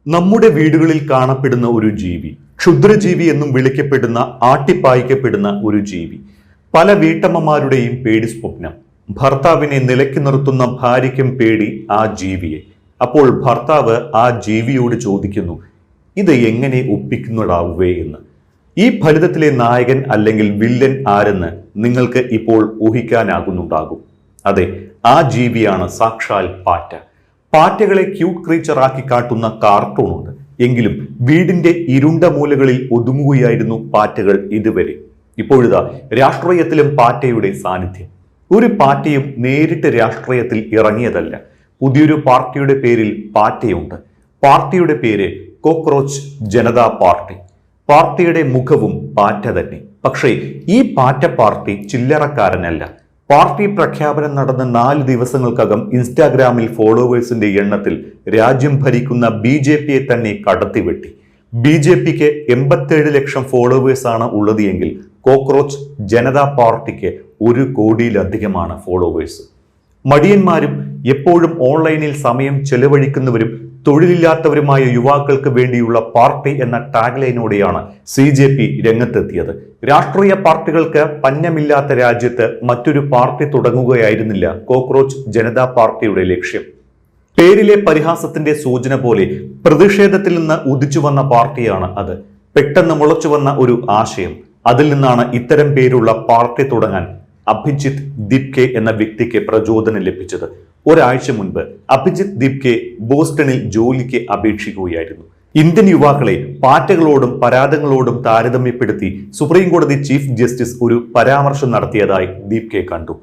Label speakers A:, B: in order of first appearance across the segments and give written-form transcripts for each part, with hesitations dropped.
A: നമ്മുടെ വീടുകളിൽ കാണപ്പെടുന്ന ഒരു ജീവി, ക്ഷുദ്രജീവി എന്നും വിളിക്കപ്പെടുന്ന ആട്ടിപ്പായിക്കപ്പെടുന്ന ഒരു ജീവി. പല വീട്ടമ്മമാരുടെയും പേടി സ്വപ്നം. ഭർത്താവിനെ നിലയ്ക്ക് നിർത്തുന്ന ഭാര്യയ്ക്കും പേടി ആ ജീവിയെ. അപ്പോൾ ഭർത്താവ് ആ ജീവിയോട് ചോദിക്കുന്നു, ഇത് എങ്ങനെ ഒപ്പിക്കുന്നതാവുകേ എന്ന്. ഈ ഫലിതത്തിലെ നായകൻ അല്ലെങ്കിൽ വില്ലൻ ആരെന്ന് നിങ്ങൾക്ക് ഇപ്പോൾ ഊഹിക്കാനാകുന്നുണ്ടാകും. അതെ, ആ ജീവിയാണ് സാക്ഷാൽ പാറ്റ. പാറ്റകളെ ക്യൂട്ട് ക്രീച്ചർ ആക്കി കാട്ടുന്ന കാർട്ടൂണുണ്ട്. എങ്കിലും വീടിന്റെ ഇരുണ്ട മൂലകളിൽ ഒതുങ്ങുകയായിരുന്നു പാറ്റകൾ ഇതുവരെ. ഇപ്പോഴിതാ രാഷ്ട്രീയത്തിലും പാറ്റയുടെ സാന്നിധ്യം. ഒരു പാറ്റയും നേരിട്ട് രാഷ്ട്രീയത്തിൽ ഇറങ്ങിയതല്ല. പുതിയൊരു പാർട്ടിയുടെ പേരിൽ പാറ്റയുണ്ട്. പാർട്ടിയുടെ പേര് കോക്രോച്ച് ജനതാ പാർട്ടി. പാർട്ടിയുടെ മുഖവും പാറ്റ തന്നെ. പക്ഷേ ഈ പാറ്റ പാർട്ടി ചില്ലറക്കാരനല്ല. പാർട്ടി പ്രഖ്യാപനം നടന്ന 4 ദിവസങ്ങൾക്കകം ഇൻസ്റ്റാഗ്രാമിൽ ഫോളോവേഴ്സിന്റെ എണ്ണത്തിൽ രാജ്യം ഭരിക്കുന്ന BJP തന്നെ കടത്തിവെട്ടി. BJPക്ക് 87 ലക്ഷം ഫോളോവേഴ്സാണ് ഉള്ളത് എങ്കിൽ കോക്രോച്ച് ജനതാ പാർട്ടിക്ക് 1 കോടിയിലധികമാണ് ഫോളോവേഴ്സ്. മടിയന്മാരും എപ്പോഴും ഓൺലൈനിൽ സമയം ചെലവഴിക്കുന്നവരും തൊഴിലില്ലാത്തവരുമായ യുവാക്കൾക്ക് വേണ്ടിയുള്ള പാർട്ടി എന്ന ടാഗ്ലൈനോടെയാണ് CJP രംഗത്തെത്തിയത്. രാഷ്ട്രീയ പാർട്ടികൾക്ക് പഞ്ഞമില്ലാത്ത രാജ്യത്ത് മറ്റൊരു പാർട്ടി തുടങ്ങുകയായിരുന്നില്ല കോക്രോച്ച് ജനതാ പാർട്ടിയുടെ ലക്ഷ്യം. പേരിലെ പരിഹാസത്തിന്റെ സൂചന പോലെ പ്രതിഷേധത്തിൽ നിന്ന് ഉദിച്ചു വന്ന പാർട്ടിയാണ് അത്. പെട്ടെന്ന് മുളച്ചു വന്ന ഒരു ആശയം. അതിൽ നിന്നാണ് ഇത്തരം പേരുള്ള പാർട്ടി തുടങ്ങാൻ അഭിജിത്ത് ദിപ്കെ എന്ന വ്യക്തിക്ക് പ്രചോദനം ലഭിച്ചത്. ഒരാഴ്ച മുൻപ് അഭിജിത്ത് ദിപ്കെ ബോസ്റ്റണിൽ ജോലിക്ക് അപേക്ഷിക്കുകയായിരുന്നു. ഇന്ത്യൻ യുവാക്കളെ പാറ്റകളോടും പരാതങ്ങളോടും താരതമ്യപ്പെടുത്തി സുപ്രീം കോടതി ചീഫ് ജസ്റ്റിസ് ഒരു പരാമർശം നടത്തിയതായി ദിപ്കെ കണ്ടു.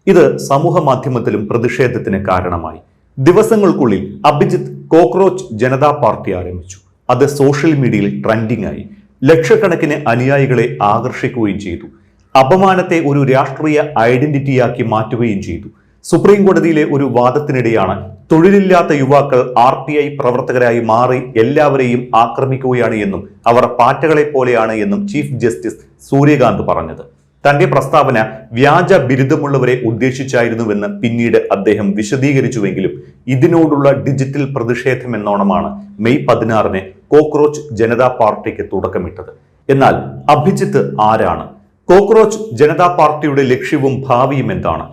A: ഇത് സമൂഹ മാധ്യമത്തിലും പ്രതിഷേധത്തിന് കാരണമായി. ദിവസങ്ങൾക്കുള്ളിൽ അഭിജിത്ത് കോക്രോച്ച് ജനതാ പാർട്ടി ആരംഭിച്ചു. അത് സോഷ്യൽ മീഡിയയിൽ ട്രെൻഡിംഗ് ആയി. ലക്ഷക്കണക്കിന് അനുയായികളെ ആകർഷിക്കുകയും ചെയ്തു. അപമാനത്തെ ഒരു രാഷ്ട്രീയ ഐഡന്റിറ്റിയാക്കി മാറ്റുകയും ചെയ്തു. സുപ്രീം കോടതിയിലെ ഒരു വാദത്തിനിടെയാണ് തൊഴിലില്ലാത്ത യുവാക്കൾ RTI പ്രവർത്തകരായി മാറി എല്ലാവരെയും ആക്രമിക്കുകയാണ് എന്നും അവർ പാറ്റകളെ പോലെയാണ് എന്നും ചീഫ് ജസ്റ്റിസ് സൂര്യകാന്ത് പറഞ്ഞത്. തന്റെ പ്രസ്താവന വ്യാജ ബിരുദമുള്ളവരെ ഉദ്ദേശിച്ചായിരുന്നുവെന്ന് പിന്നീട് അദ്ദേഹം വിശദീകരിച്ചുവെങ്കിലും ഇതിനോടുള്ള ഡിജിറ്റൽ പ്രതിഷേധം എന്നോണമാണ് മെയ് 16-ന് കോക്രോച്ച് ജനതാ പാർട്ടിക്ക് തുടക്കമിട്ടത്. എന്നാൽ അഭിജിത്ത് ആരാണ്? കോക്രോച്ച് ജനതാ പാർട്ടിയുടെ ലക്ഷ്യവും ഭാവിയും എന്താണ്?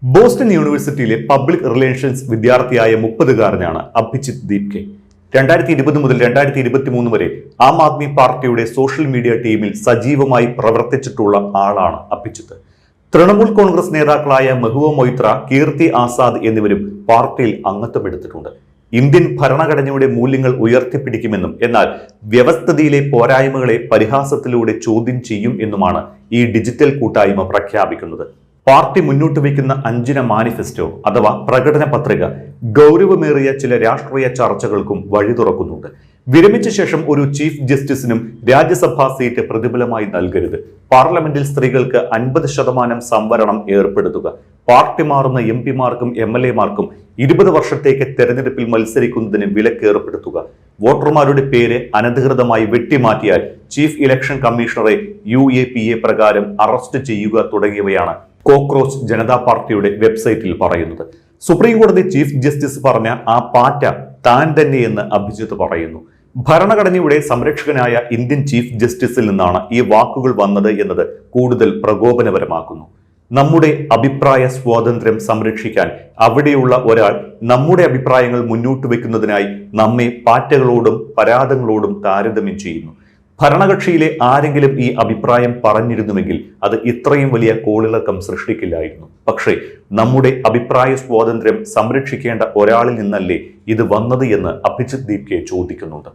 A: ബോസ്റ്റൺ യൂണിവേഴ്സിറ്റിയിലെ പബ്ലിക് റിലേഷൻസ് വിദ്യാർത്ഥിയായ 30-കാരനാണ് അഭിജിത്ത് ദീപ്കെ. 2020 മുതൽ 2023 വരെ ആം ആദ്മി പാർട്ടിയുടെ സോഷ്യൽ മീഡിയ ടീമിൽ സജീവമായി പ്രവർത്തിച്ചിട്ടുള്ള ആളാണ് അഭിജിത്ത്. തൃണമൂൽ കോൺഗ്രസ് നേതാക്കളായ മെഹുവ മൊയ്ത്ര, കീർത്തി ആസാദ് എന്നിവരും പാർട്ടിയിൽ അംഗത്വമെടുത്തിട്ടുണ്ട്. ഇന്ത്യൻ ഭരണഘടനയുടെ മൂല്യങ്ങൾ ഉയർത്തിപ്പിടിക്കുമെന്നും എന്നാൽ വ്യവസ്ഥിതിയിലെ പോരായ്മകളെ പരിഹാസത്തിലൂടെ ചോദ്യം ചെയ്യും എന്നുമാണ് ഈ ഡിജിറ്റൽ കൂട്ടായ്മ പ്രഖ്യാപിക്കുന്നത്. പാർട്ടി മുന്നോട്ട് വയ്ക്കുന്ന 5 മാനിഫെസ്റ്റോ അഥവാ പ്രകടന പത്രിക ഗൗരവമേറിയ ചില രാഷ്ട്രീയ ചർച്ചകൾക്കും വഴി തുറക്കുന്നുണ്ട്. വിരമിച്ച ശേഷം ഒരു ചീഫ് ജസ്റ്റിസിനും രാജ്യസഭാ സീറ്റ് പ്രതിഫലമായി നൽകരുത്. പാർലമെന്റിൽ സ്ത്രീകൾക്ക് 50% സംവരണം ഏർപ്പെടുത്തുക. പാർട്ടി മാറുന്ന MP-മാർക്കും MLA-മാർക്കും 20 വർഷത്തേക്ക് തെരഞ്ഞെടുപ്പിൽ മത്സരിക്കുന്നതിന് വിലക്ക് ഏർപ്പെടുത്തുക. വോട്ടർമാരുടെ പേര് അനധികൃതമായി വെട്ടിമാറ്റിയാൽ ചീഫ് ഇലക്ഷൻ കമ്മീഷണറെ UAPA പ്രകാരം അറസ്റ്റ് ചെയ്യുക തുടങ്ങിയവയാണ് കോക്രോച്ച് ജനതാ പാർട്ടിയുടെ വെബ്സൈറ്റിൽ പറയുന്നത്. സുപ്രീം കോടതി ചീഫ് ജസ്റ്റിസ് പറഞ്ഞ ആ പാറ്റ താൻ തന്നെയെന്ന് അഭിജിത്ത് പറയുന്നു. ഭരണഘടനയുടെ സംരക്ഷകനായ ഇന്ത്യൻ ചീഫ് ജസ്റ്റിസിൽ നിന്നാണ് ഈ വാക്കുകൾ വന്നത് എന്നത് കൂടുതൽ പ്രകോപനപരമാക്കുന്നു. നമ്മുടെ അഭിപ്രായ സ്വാതന്ത്ര്യം സംരക്ഷിക്കാൻ അവിടെയുള്ള ഒരാൾ നമ്മുടെ അഭിപ്രായങ്ങൾ മുന്നോട്ട് വെക്കുന്നതിനായി നമ്മെ പാറ്റകളോടും പരാതങ്ങളോടും താരതമ്യം ചെയ്യുന്നു. ഭരണകക്ഷിയിലെ ആരെങ്കിലും ഈ അഭിപ്രായം പറഞ്ഞിരുന്നുവെങ്കിൽ അത് ഇത്രയും വലിയ കോളിളക്കം സൃഷ്ടിക്കില്ലായിരുന്നു. പക്ഷേ നമ്മുടെ അഭിപ്രായ സ്വാതന്ത്ര്യം സംരക്ഷിക്കേണ്ട ഒരാളിൽ നിന്നല്ലേ ഇത് വന്നത് എന്ന് അഭിജിത്ത് ദീപ്കെ ചോദിക്കുന്നുണ്ട്.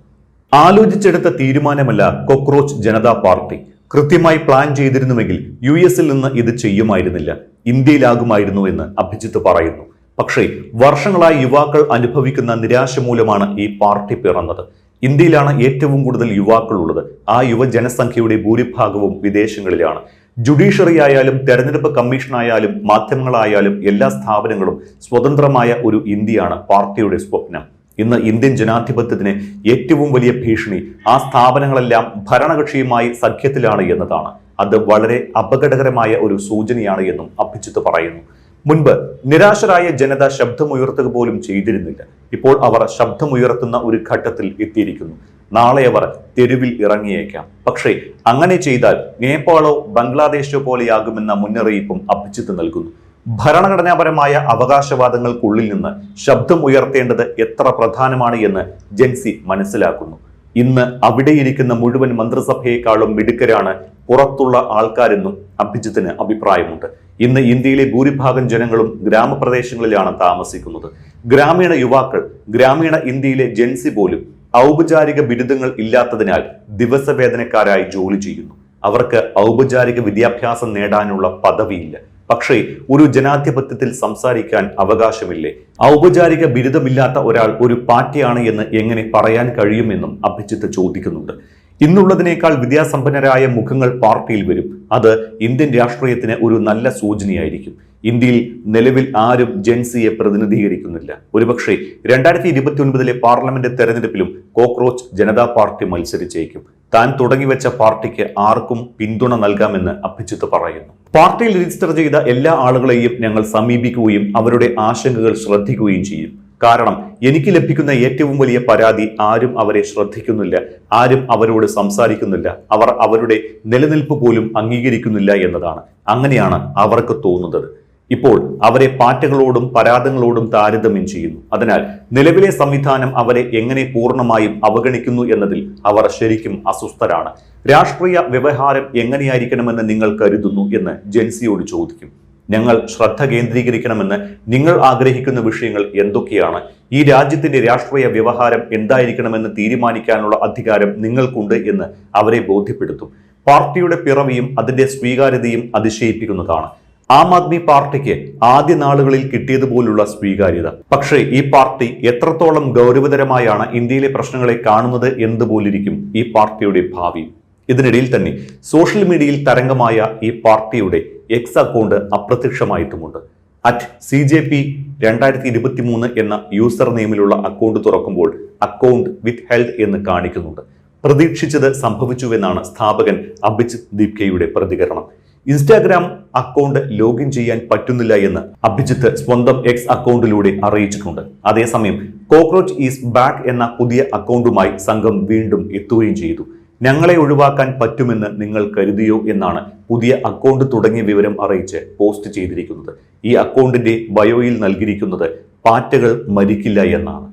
A: ആലോചിച്ചെടുത്ത തീരുമാനമല്ല കോക്രോച്ച് ജനതാ പാർട്ടി. കൃത്യമായി പ്ലാൻ ചെയ്തിരുന്നുവെങ്കിൽ US-ൽ നിന്ന് ഇത് ചെയ്യുമായിരുന്നില്ല, ഇന്ത്യയിലാകുമായിരുന്നു എന്ന് അഭിജിത്ത് പറയുന്നു. പക്ഷേ വർഷങ്ങളായി യുവാക്കൾ അനുഭവിക്കുന്ന നിരാശ മൂലമാണ് ഈ പാർട്ടി പിറന്നത്. ഇന്ത്യയിലാണ് ഏറ്റവും കൂടുതൽ യുവാക്കൾ ഉള്ളത്. ആ യുവജനസംഖ്യയുടെ ഭൂരിഭാഗവും വിദേശങ്ങളിലാണ്. ജുഡീഷ്യറി ആയാലും തെരഞ്ഞെടുപ്പ് കമ്മീഷനായാലും മാധ്യമങ്ങളായാലും എല്ലാ സ്ഥാപനങ്ങളും സ്വതന്ത്രമായ ഒരു ഇന്ത്യയാണ് പാർട്ടിയുടെ സ്വപ്നം. ഇന്ന് ഇന്ത്യൻ ജനാധിപത്യത്തിന് ഏറ്റവും വലിയ ഭീഷണി ആ സ്ഥാപനങ്ങളെല്ലാം ഭരണകക്ഷിയുമായി സഖ്യത്തിലാണ് എന്നതാണ്. അത് വളരെ അപകടകരമായ ഒരു സൂചനയാണ് എന്നും അഭിജിത്ത് പറയുന്നു. മുൻപ് നിരാശരായ ജനത ശബ്ദമുയർത്തുക പോലും ചെയ്തിരുന്നില്ല. ഇപ്പോൾ അവർ ശബ്ദമുയർത്തുന്ന ഒരു ഘട്ടത്തിൽ എത്തിയിരിക്കുന്നു. നാളെ അവർ തെരുവിൽ ഇറങ്ങിയേക്കാം. പക്ഷേ അങ്ങനെ ചെയ്താൽ നേപ്പാളോ ബംഗ്ലാദേശോ പോലെയാകുമെന്ന മുന്നറിയിപ്പും അഭിജിത്ത് നൽകുന്നു. ഭരണഘടനാപരമായ അവകാശവാദങ്ങൾക്കുള്ളിൽ നിന്ന് ശബ്ദം ഉയർത്തേണ്ടത് എത്ര പ്രധാനമാണ് എന്ന് ജെൻസി മനസ്സിലാക്കുന്നു. ഇന്ന് അവിടെയിരിക്കുന്ന മുഴുവൻ മന്ത്രിസഭയെക്കാളും മിടുക്കരാണ് പുറത്തുള്ള ആൾക്കാരെന്നും അഭിജിത്തിന് അഭിപ്രായമുണ്ട്. ഇന്ന് ഇന്ത്യയിലെ ഭൂരിഭാഗം ജനങ്ങളും ഗ്രാമപ്രദേശങ്ങളിലാണ് താമസിക്കുന്നത്. ഗ്രാമീണ യുവാക്കൾ, ഗ്രാമീണ ഇന്ത്യയിലെ ജെൻസി പോലും ഔപചാരിക ബിരുദങ്ങൾ ഇല്ലാത്തതിനാൽ ദിവസവേതനക്കാരായി ജോലി ചെയ്യുന്നു. അവർക്ക് ഔപചാരിക വിദ്യാഭ്യാസം നേടാനുള്ള പദവിയില്ല. പക്ഷേ ഒരു ജനാധിപത്യത്തിൽ സംസാരിക്കാൻ അവകാശമില്ലേ? ഔപചാരിക ബിരുദമില്ലാത്ത ഒരാൾ ഒരു പാർട്ടിയാണ് എന്ന് എങ്ങനെ പറയാൻ കഴിയുമെന്നും അഭിജിത്ത് ചോദിക്കുന്നുണ്ട്. ഇന്നുള്ളതിനേക്കാൾ വിദ്യാസമ്പന്നരായ മുഖങ്ങൾ പാർട്ടിയിൽ വരും. അത് ഇന്ത്യൻ രാഷ്ട്രീയത്തിന് ഒരു നല്ല സൂചനയായിരിക്കും. ഇന്ത്യയിൽ നിലവിൽ ആരും ജെൻസിയെ പ്രതിനിധീകരിക്കുന്നില്ല. ഒരുപക്ഷെ 2029 പാർലമെന്റ് തെരഞ്ഞെടുപ്പിലും കോക്രോച്ച് ജനതാ പാർട്ടി മത്സരിച്ചേക്കും. താൻ തുടങ്ങിവെച്ച പാർട്ടിക്ക് ആർക്കും പിന്തുണ നൽകാമെന്ന് അഭിജിത്ത് പറയുന്നു. പാർട്ടിയിൽ രജിസ്റ്റർ ചെയ്ത എല്ലാ ആളുകളെയും ഞങ്ങൾ സമീപിക്കുകയും അവരുടെ ആശങ്കകൾ ശ്രദ്ധിക്കുകയും ചെയ്യും. കാരണം എനിക്ക് ലഭിക്കുന്ന ഏറ്റവും വലിയ പരാതി ആരും അവരെ ശ്രദ്ധിക്കുന്നില്ല, ആരും അവരോട് സംസാരിക്കുന്നില്ല, അവർ അവരുടെ നിലനിൽപ്പ് പോലും അംഗീകരിക്കുന്നില്ല എന്നതാണ്. അങ്ങനെയാണ് അവർക്ക് തോന്നുന്നത്. ഇപ്പോൾ അവരെ പാർട്ടികളോടും പരാതികളോടും താരതമ്യം ചെയ്യുന്നു. അതിനാൽ നിലവിലെ സംവിധാനം അവരെ എങ്ങനെ പൂർണ്ണമായും അവഗണിക്കുന്നു എന്നതിൽ അവർ ശരിക്കും അസ്വസ്ഥരാണ്. രാഷ്ട്രീയ വ്യവഹാരം എങ്ങനെയായിരിക്കണമെന്ന് നിങ്ങൾ കരുതുന്നു എന്ന് ജെൻസിയോട് ചോദിക്കും. ഞങ്ങൾ ശ്രദ്ധ കേന്ദ്രീകരിക്കണമെന്ന് നിങ്ങൾ ആഗ്രഹിക്കുന്ന വിഷയങ്ങൾ എന്തൊക്കെയാണ്? ഈ രാജ്യത്തിന്റെ രാഷ്ട്രീയ വ്യവഹാരം എന്തായിരിക്കണമെന്ന് തീരുമാനിക്കാനുള്ള അധികാരം നിങ്ങൾക്കുണ്ട് എന്ന് അവരെ ബോധ്യപ്പെടുത്തും. പാർട്ടിയുടെ പിറവിയും അതിന്റെ സ്വീകാര്യതയും അതിശയിപ്പിക്കുന്നതാണ്. ആം ആദ്മി പാർട്ടിക്ക് ആദ്യ നാളുകളിൽ കിട്ടിയതുപോലുള്ള സ്വീകാര്യത. പക്ഷേ ഈ പാർട്ടി എത്രത്തോളം ഗൗരവതരമായാണ് ഇന്ത്യയിലെ പ്രശ്നങ്ങളെ കാണുന്നത് എന്നതുപോലിരിക്കും ഈ പാർട്ടിയുടെ ഭാവി. ഇതിനിടയിൽ തന്നെ സോഷ്യൽ മീഡിയയിൽ തരംഗമായ ഈ പാർട്ടിയുടെ എക്സ് അക്കൗണ്ട് അപ്രത്യക്ഷമായിട്ടുമുണ്ട്. @CJP 2023 എന്ന യൂസർ നെയിമിലുള്ള അക്കൗണ്ട് തുറക്കുമ്പോൾ അക്കൗണ്ട് വിത്ത് ഹെൽഡ് എന്ന് കാണിക്കുന്നുണ്ട്. പ്രതീക്ഷിച്ചത് സംഭവിച്ചുവെന്നാണ് സ്ഥാപകൻ അഭിജിത്ത് ദീപ്കയുടെ പ്രതികരണം. ഇൻസ്റ്റാഗ്രാം അക്കൗണ്ട് ലോഗിൻ ചെയ്യാൻ പറ്റുന്നില്ല എന്ന് അഭിജിത്ത് സ്വന്തം എക്സ് അക്കൗണ്ടിലൂടെ അറിയിച്ചിട്ടുണ്ട്. അതേസമയം കോക്രോച്ച് ഈസ് ബാക്ക് എന്ന പുതിയ അക്കൗണ്ടുമായി സംഘം വീണ്ടും എത്തുകയും ചെയ്തു. ഞങ്ങളെ ഒഴിവാക്കാൻ പറ്റുമെന്ന് നിങ്ങൾ കരുതിയോ എന്നാണ് പുതിയ അക്കൗണ്ട് തുടങ്ങിയ വിവരം അറിയിച്ച് പോസ്റ്റ് ചെയ്തിരിക്കുന്നത്. ഈ അക്കൗണ്ടിന്റെ ബയോയിൽ നൽകിയിരിക്കുന്നത് പാറ്റകൾ മരിക്കില്ല എന്നാണ്.